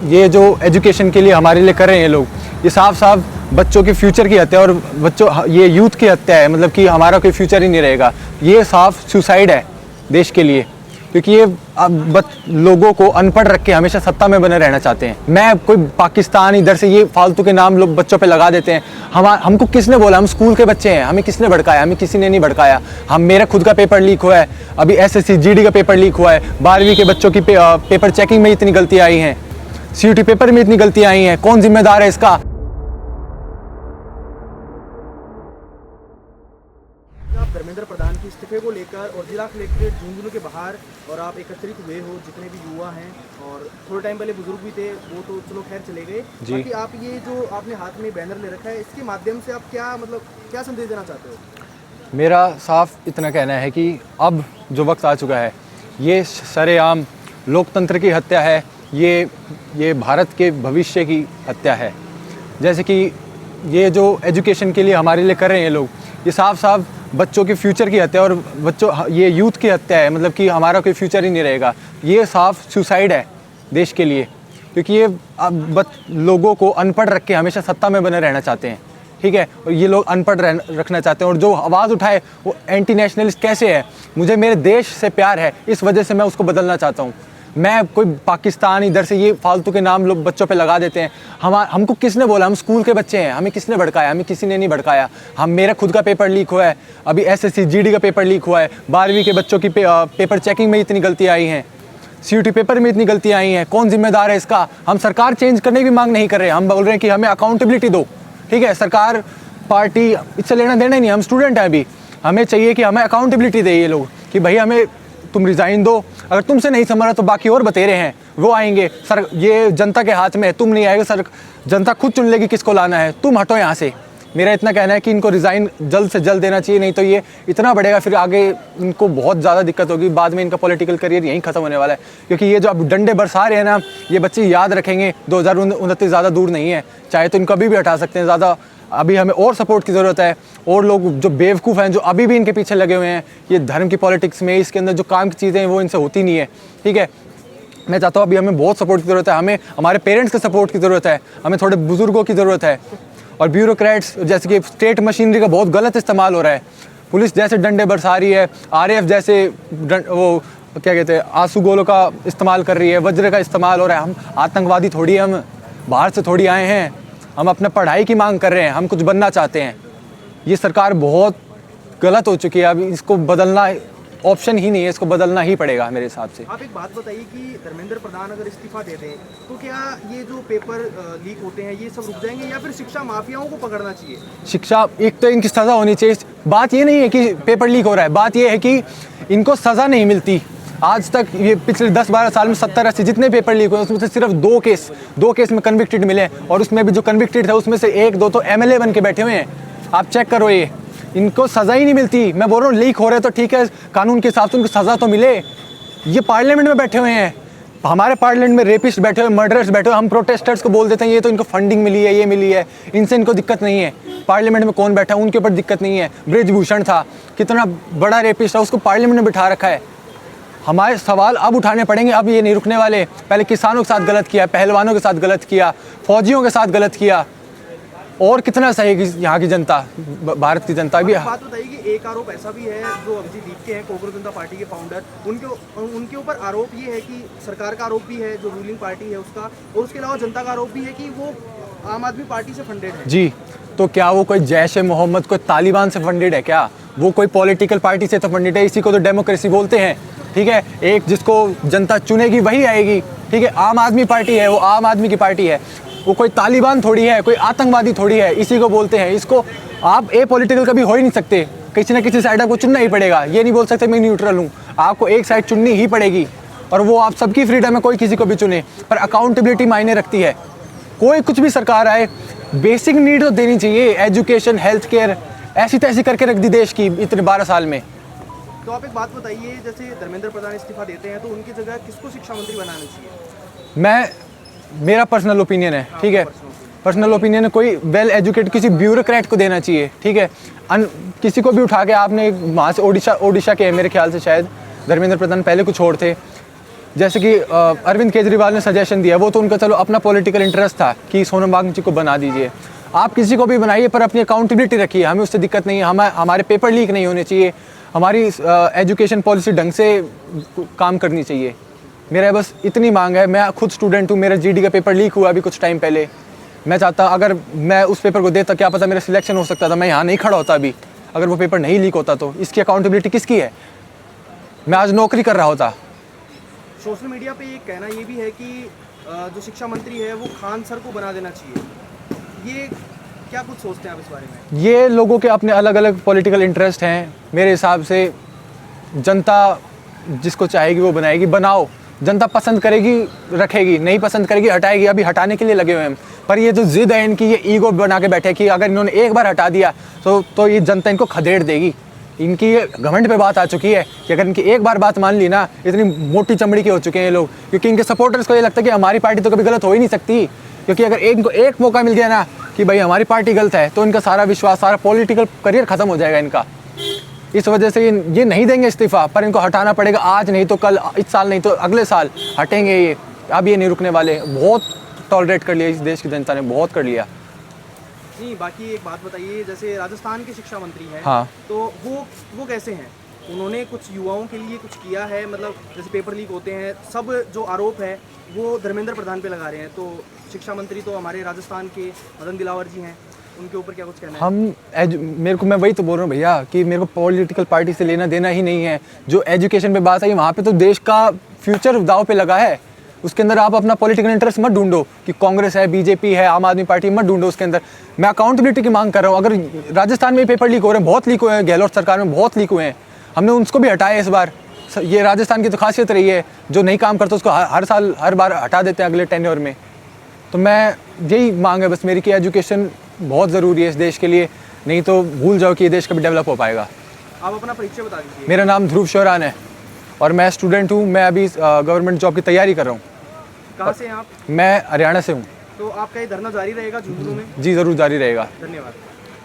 ये जो एजुकेशन के लिए हमारे लिए कर रहे हैं ये लोग, ये साफ साफ बच्चों के फ्यूचर की हत्या और ये यूथ की हत्या है। मतलब कि हमारा कोई फ्यूचर ही नहीं रहेगा। ये साफ सुसाइड है देश के लिए, क्योंकि ये लोगों को अनपढ़ रख के हमेशा सत्ता में बने रहना चाहते हैं। मैं कोई पाकिस्तान इधर से ये फालतू के नाम लोग बच्चों पे लगा देते हैं। हमको किसने बोला? हम स्कूल के बच्चे हैं, हमें किसने भड़काया? हमें किसी ने नहीं भड़काया। मेरा खुद का पेपर लीक हुआ है, अभी SSC GD का पेपर लीक हुआ है, 12वीं के बच्चों की पेपर चेकिंग में इतनी गलतियाँ आई हैं, CUT पेपर में इतनी गलतियाँ आई हैं। कौन जिम्मेदार है इसका? धर्मेंद्र प्रधान के इस्तीफे को लेकर और जिला कलेक्ट्रेट झुंझुनू के बाहर और आप एकत्रित हुए हो, जितने भी युवा हैं, और थोड़े टाइम पहले बुजुर्ग भी थे, वो तो चलो खैर चले गए। बाकी आप ये जो आपने हाथ में बैनर ले रखा है, इसके माध्यम से आप क्या संदेश देना चाहते हो? मेरा साफ इतना कहना है कि अब जो वक्त आ चुका है, ये सरेआम लोकतंत्र की हत्या है, ये भारत के भविष्य की हत्या है। जैसे कि ये जो एजुकेशन के लिए हमारे लिए कर रहे हैं ये लोग, ये साफ साफ बच्चों के फ्यूचर की हत्या और ये यूथ की हत्या है। मतलब कि हमारा कोई फ्यूचर ही नहीं रहेगा। ये साफ सुसाइड है देश के लिए, क्योंकि ये लोगों को अनपढ़ रख के हमेशा सत्ता में बने रहना चाहते हैं। ठीक है, और ये लोग अनपढ़ रखना चाहते हैं। और जो आवाज़ उठाए वो एंटी नेशनलिस्ट कैसे है? मुझे मेरे देश से प्यार है, इस वजह से मैं उसको बदलना चाहता हूँ। मैं कोई पाकिस्तान इधर से ये फालतू के नाम लोग बच्चों पे लगा देते हैं। हमको किसने बोला? हम स्कूल के बच्चे हैं, हमें किसने भड़काया? हमें किसी ने नहीं भड़काया। मेरा खुद का पेपर लीक हुआ है, अभी SSC GD का पेपर लीक हुआ है, 12वीं के बच्चों की पेपर चेकिंग में इतनी गलतियाँ आई हैं, CUT पेपर में इतनी गलतियाँ आई हैं। कौन जिम्मेदार है इसका? हम सरकार चेंज करने की मांग नहीं कर रहे हैं, हम बोल रहे हैं कि हमें अकाउंटेबिलिटी दो। ठीक है, सरकार पार्टी इससे लेना देना ही नहीं, हम स्टूडेंट हैं अभी। हमें चाहिए कि हमें अकाउंटेबिलिटी दे ये लोग कि भाई हमें तुम रिज़ाइन दो, अगर तुमसे नहीं संभला तो बाकी और बतेरे हैं वो आएंगे। सर, ये जनता के हाथ में है, तुम नहीं आएगा सर, जनता खुद चुन लेगी किसको लाना है, तुम हटो यहाँ से। मेरा इतना कहना है कि इनको रिज़ाइन जल्द से जल्द देना चाहिए, नहीं तो ये इतना बढ़ेगा फिर आगे इनको बहुत ज़्यादा दिक्कत होगी। बाद में इनका पॉलिटिकल करियर यहीं ख़त्म होने वाला है, क्योंकि ये जो अब डंडे बरसा रहे हैं ना, ये बच्चे याद रखेंगे। 2029 ज़्यादा दूर नहीं है, चाहे तो इनको अभी भी हटा सकते हैं। ज़्यादा अभी हमें और सपोर्ट की ज़रूरत है। और लोग जो बेवकूफ़ हैं, जो अभी भी इनके पीछे लगे हुए हैं, ये धर्म की पॉलिटिक्स में, इसके अंदर जो काम की चीज़ें हैं वो इनसे होती नहीं है। ठीक है, मैं चाहता हूँ अभी हमें बहुत सपोर्ट की ज़रूरत है, हमें हमारे पेरेंट्स के सपोर्ट की ज़रूरत है, हमें थोड़े बुजुर्गों की ज़रूरत है। और ब्यूरोक्रेट्स जैसे कि स्टेट मशीनरी का बहुत गलत इस्तेमाल हो रहा है। पुलिस जैसे डंडे बरसा रही है, RAF जैसे वो क्या कहते हैं आंसू गोलों का इस्तेमाल कर रही है, वज्र का इस्तेमाल हो रहा है। हम आतंकवादी थोड़ी, हम बाहर से थोड़ी आए हैं, हम अपना पढ़ाई की मांग कर रहे हैं, हम कुछ बनना चाहते हैं। ये सरकार बहुत गलत हो चुकी है, अब इसको बदलना ऑप्शन ही नहीं है, इसको बदलना ही पड़ेगा मेरे हिसाब से। आप एक बात बताइए कि धर्मेंद्र प्रधान अगर इस्तीफा दे दें तो क्या ये जो पेपर लीक होते हैं ये सब रुक जाएंगे, या फिर शिक्षा माफियाओं को पकड़ना चाहिए? शिक्षा, एक तो इनकी सज़ा होनी चाहिए। बात ये नहीं है कि पेपर लीक हो रहा है, बात ये है कि इनको सज़ा नहीं मिलती। आज तक ये पिछले 10-12 साल में 70-80 जितने पेपर लीक हुए उसमें से सिर्फ दो केस में कन्विक्टेड मिले, और उसमें भी जो कन्विक्टेड थे उसमें से 1-2 तो MLA बन के बैठे हुए हैं। आप चेक करो, ये इनको सज़ा ही नहीं मिलती। मैं बोल रहा हूँ लीक हो रहे हैं तो ठीक है, कानून के हिसाब से उनको सज़ा तो मिले। ये पार्लियामेंट में बैठे हुए हैं, हमारे पार्लियामेंट में रेपिस्ट बैठे हुए, मर्डरर्स बैठे हुए, हम प्रोटेस्टर्स को बोल देते हैं ये तो इनको फंडिंग मिली है, ये मिली है, इनसे इनको दिक्कत नहीं है। पार्लियामेंट में कौन बैठा है उनके ऊपर दिक्कत नहीं है। बृजभूषण था, कितना बड़ा रेपिस्ट था, उसको पार्लियामेंट में बिठा रखा है। हमारे सवाल अब उठाने पड़ेंगे, अब ये नहीं रुकने वाले। पहले किसानों के साथ गलत किया, पहलवानों के साथ गलत किया, फौजियों के साथ गलत किया, और कितना सहेगी यहाँ की जनता, भारत की जनता भी। बात बताइए कि एक आरोप ऐसा भी है जो अभिजीत दीप के हैं, कांग्रेस जनता पार्टी के फाउंडर, उनके ऊपर आरोप ये है कि सरकार का आरोप भी है जो रूलिंग पार्टी है उसका, और उसके अलावा जनता का आरोप भी है कि वो आम आदमी पार्टी से फंडेड है। जी, तो क्या वो कोई जैश-ए-मोहम्मद, कोई तालिबान से फंडेड है क्या? वो कोई पॉलिटिकल पार्टी से तो फंडेड है, इसी को तो डेमोक्रेसी बोलते हैं। ठीक है, एक जिसको जनता चुनेगी वही आएगी। ठीक है, आम आदमी पार्टी है, वो आम आदमी की पार्टी है, वो कोई तालिबान थोड़ी है, कोई आतंकवादी थोड़ी है, इसी को बोलते हैं। इसको आप पॉलिटिकल कभी हो ही नहीं सकते, किसी ना किसी साइड आपको चुनना ही पड़ेगा। ये नहीं बोल सकते मैं न्यूट्रल हूँ, आपको एक साइड चुननी ही पड़ेगी, और वो आप सबकी फ्रीडम है, कोई किसी को भी चुने, पर अकाउंटेबिलिटी मायने रखती है। कोई कुछ भी सरकार आए, बेसिक नीड तो देनी चाहिए, एजुकेशन, हेल्थ केयर, ऐसी तैसी करके रख दी देश की इतने 12 साल में। तो आप एक बात बताइए, जैसे धर्मेंद्र प्रधान इस्तीफा देते हैं तो उनकी जगह किसको शिक्षा मंत्री बनाना चाहिए? मेरा पर्सनल ओपिनियन है, ठीक है, पर्सनल ओपिनियन है, कोई वेल एजुकेटेड किसी ब्यूरोक्रेट को देना चाहिए। ठीक है, किसी को भी उठा के आपने वहाँ से ओडिशा के मेरे ख्याल से शायद धर्मेंद्र प्रधान पहले कुछ और थे, जैसे कि अरविंद केजरीवाल ने सजेशन दिया, वो तो उनका चलो अपना पॉलिटिकल इंटरेस्ट था कि सोनम वांगचुक को बना दीजिए। आप किसी को भी बनाइए पर अपनी अकाउंटेबिलिटी रखिए, हमें उससे दिक्कत नहीं है। हमारे पेपर लीक नहीं होने चाहिए, हमारी एजुकेशन पॉलिसी ढंग से काम करनी चाहिए। मेरा बस इतनी मांग है। मैं खुद स्टूडेंट हूँ, मेरा जीडी का पेपर लीक हुआ अभी कुछ टाइम पहले। मैं चाहता अगर मैं उस पेपर को देता, क्या पता मेरा सिलेक्शन हो सकता था, मैं यहाँ नहीं खड़ा होता अभी अगर वो पेपर नहीं लीक होता तो। इसकी अकाउंटेबिलिटी किसकी है? मैं आज नौकरी कर रहा होता। सोशल मीडिया पे एक कहना ये भी है कि जो शिक्षा मंत्री है वो खान सर को बना देना चाहिए। ये क्या कुछ सोचते हैं आप इस बारे में? ये लोगों के अपने अलग अलग पॉलिटिकल इंटरेस्ट हैं। मेरे हिसाब से जनता जिसको चाहेगी वो बनाएगी। बनाओ, जनता पसंद करेगी रखेगी, नहीं पसंद करेगी हटाएगी। अभी हटाने के लिए लगे हुए हैं। पर ये जो जिद है इनकी, ये ईगो बना के बैठे कि अगर इन्होंने एक बार हटा दिया तो ये जनता इनको खदेड़ देगी। इनकी ये घमंड पे बात आ चुकी है कि अगर इनकी एक बार बात मान ली ना, इतनी मोटी चमड़ी के हो चुके हैं ये लोग। क्योंकि इनके सपोर्टर्स को ये लगता है कि हमारी पार्टी तो कभी गलत हो ही नहीं सकती। क्योंकि अगर इनको एक मौका मिल गया ना कि भाई हमारी पार्टी गलत है, तो इनका सारा विश्वास, सारा पॉलिटिकल करियर खत्म हो जाएगा इनका। इस वजह से ये नहीं देंगे इस्तीफा, पर इनको हटाना पड़ेगा। आज नहीं तो कल, इस साल नहीं तो अगले साल हटेंगे ये। अब ये नहीं रुकने वाले। बहुत टॉलरेट कर लिया इस देश की जनता ने, बहुत कर लिया। नहीं, बाकी एक बात बताइए, जैसे राजस्थान के शिक्षा मंत्री हैं, हाँ। तो वो कैसे हैं? उन्होंने कुछ युवाओं के लिए कुछ किया है? मतलब जैसे पेपर लीक होते हैं, सब जो आरोप है वो धर्मेंद्र प्रधान पे लगा रहे हैं, तो शिक्षा मंत्री तो हमारे राजस्थान के मदन दिलावर जी हैं, उनके ऊपर क्या कुछ कहना है? मैं वही तो बोल रहा हूँ भैया कि मेरे को पॉलिटिकल पार्टी से लेना देना ही नहीं है। जो एजुकेशन पे बात आई, वहाँ पे तो देश का फ्यूचर दाव पे लगा है। उसके अंदर आप अपना पॉलिटिकल इंटरेस्ट मत ढूंढो कि कांग्रेस है, बीजेपी है, आम आदमी पार्टी, मत ढूंढो उसके अंदर। मैं अकाउंटेबिलिटी की मांग कर रहा हूँ। अगर राजस्थान में पेपर लीक हो रहे हैं, बहुत लीक हुए हैं, गहलोत सरकार में बहुत लीक हुए हैं, हमने उसको भी हटाया इस बार। ये राजस्थान की तो खासियत रही है, जो नहीं काम करता उसको हर साल हर बार हटा देते हैं अगले टेन्योर में। तो मैं यही मांग है बस मेरी कि एजुकेशन बहुत ज़रूरी है इस देश के लिए, नहीं तो भूल जाओ कि ये देश कभी डेवलप हो पाएगा। आप अपना परिचय बता दीजिए। मेरा नाम ध्रुव शौरान है और मैं स्टूडेंट हूँ। मैं अभी गवर्नमेंट जॉब की तैयारी कर रहा हूँ। कहाँ से हैं आप? मैं हरियाणा से हूँ। तो आपका ये धरना जारी रहेगा झुंझुनू में? जी ज़रूर जारी रहेगा। धन्यवाद।